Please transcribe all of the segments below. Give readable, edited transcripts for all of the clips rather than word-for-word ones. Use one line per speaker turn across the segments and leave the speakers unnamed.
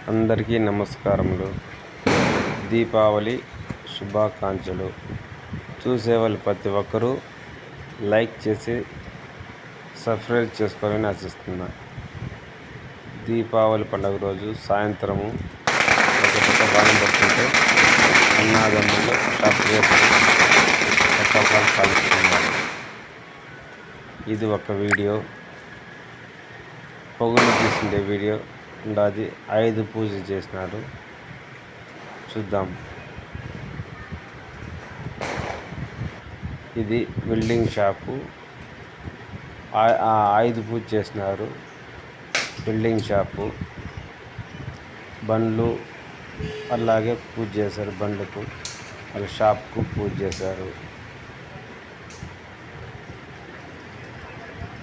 అందరికీ నమస్కారములు. దీపావళి శుభాకాంక్షలు. చూసేవాళ్ళు ప్రతి ఒక్కరూ లైక్ చేసి సబ్స్క్రైబ్ చేసుకోవాలని ఆశిస్తున్నా. దీపావళి పండుగ రోజు సాయంత్రము ఒక బాణం పడుతుంటే అన్నాదమ్ములు షాప్ వేసి పటాకాలు కాలుస్తున్నారు. ఇది ఒక వీడియో, పొగులు తీసిండే వీడియో ఉండాది. 5 పూజ చేసినారు, చూద్దాం. ఇది బిల్డింగ్ షాపు. 5 పూజ చేసినారు. బిల్డింగ్ షాపు బండ్లు అలాగే పూజ చేశారు. బండ్లకు వాళ్ళ షాప్కు పూజ చేశారు.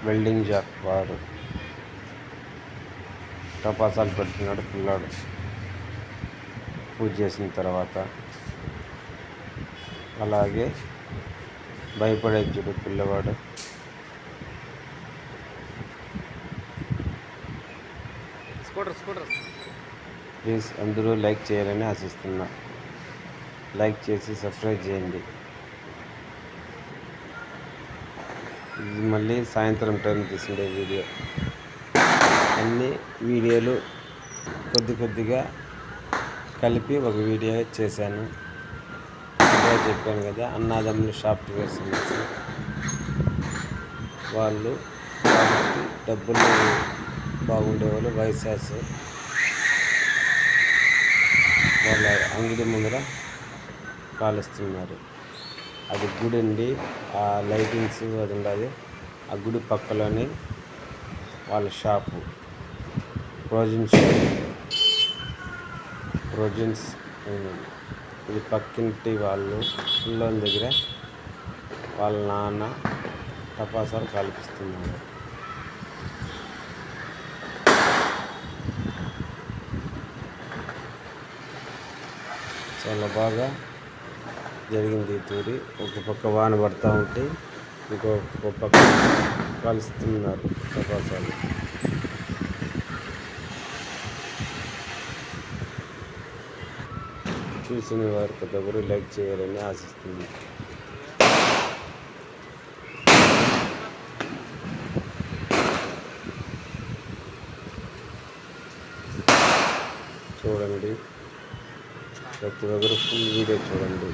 బిల్డింగ్ షాప్ వారు టపాసాలు పెడుతున్నాడు పిల్లాడు. పూజ చేసిన తర్వాత అలాగే భయపడే చూడు పిల్లవాడు. ప్లీజ్ అందరూ లైక్ చేయాలని ఆశిస్తున్నా. లైక్ చేసి సబ్స్క్రైబ్ చేయండి. ఇది మళ్ళీ సాయంత్రం టైం తీసిండే వీడియో. అన్ని వీడియోలు కొద్దిగా కలిపి ఒక వీడియో చేశాను. చెప్పాను కదా, అన్నాదమ్ములు సాఫ్ట్వేర్ సంబంధించి వాళ్ళు డబ్బులు బాగుండేవాళ్ళు వైశాస్ వాళ్ళ అంగడి ముందర కాలుస్తున్నారు. అది గుడి అండి. ఆ లైటింగ్స్ అది ఉండదు. ఆ గుడి పక్కలోనే వాళ్ళ షాపు ప్రొవిజన్స్. ఇది పక్కింటి వాళ్ళు పిల్లోని దగ్గర వాళ్ళ నాన్న టపాసాలు కాల్పిస్తున్నారు. చాలా బాగా జరిగింది ఈ తూరి. ఒక పక్క వాన పడుతూ ఉంటే ఇంకొక పక్క కాలుస్తున్నారు టపాసాలు. చూసిన వారు ప్రతి ఒక్కరు లైక్ చేయాలని ఆశిస్తుంది. చూడండి, ప్రతి ఒక్కరు ఫుల్ వీడియో చూడండి.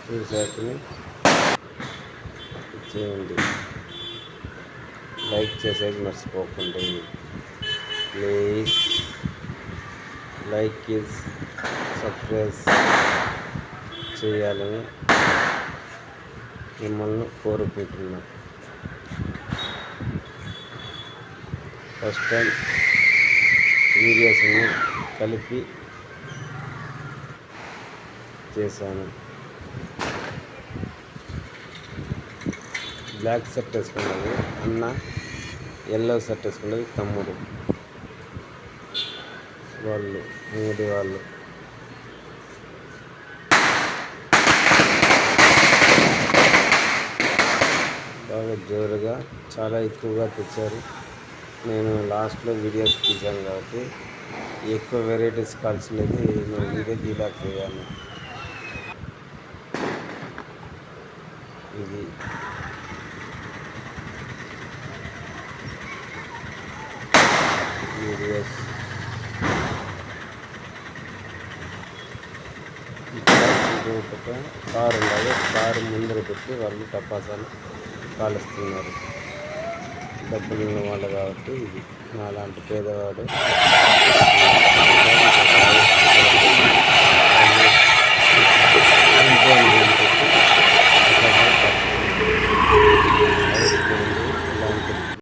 చూసాకని చేయండి. లైక్ చేసేది మర్చిపోకండి ప్లీజ్. లైక్ ఈజ్ సబ్స్క్రైబ్ చేయాలని మిమ్మల్ని కోరుకుంటున్నా. ఫస్ట్ టైం వీడియోస్ అన్ని కలిపి చేశాను. బ్లాక్ షర్ట్ వేసుకున్నది అన్న, ఎల్లో షర్ట్ వేసుకున్నది తమ్ముడు. వాళ్ళు అంగడి వాళ్ళు బాగా జోరుగా చాలా ఎక్కువగా తెచ్చారు. నేను లాస్ట్లో వీడియోస్ తీశాను కాబట్టి ఎక్కువ వెరైటీస్ కాల్చినది నేను వీడియో తీయలేకపోయాను. ఇది వీడియోస్. కారు ఉండాలి. కారు ముందర పెట్టి వాళ్ళు టపాసాలు కాలుస్తున్నారు. డబ్బులు ఉన్న వాళ్ళు కాబట్టి ఇది అలాంటి పేదవాడు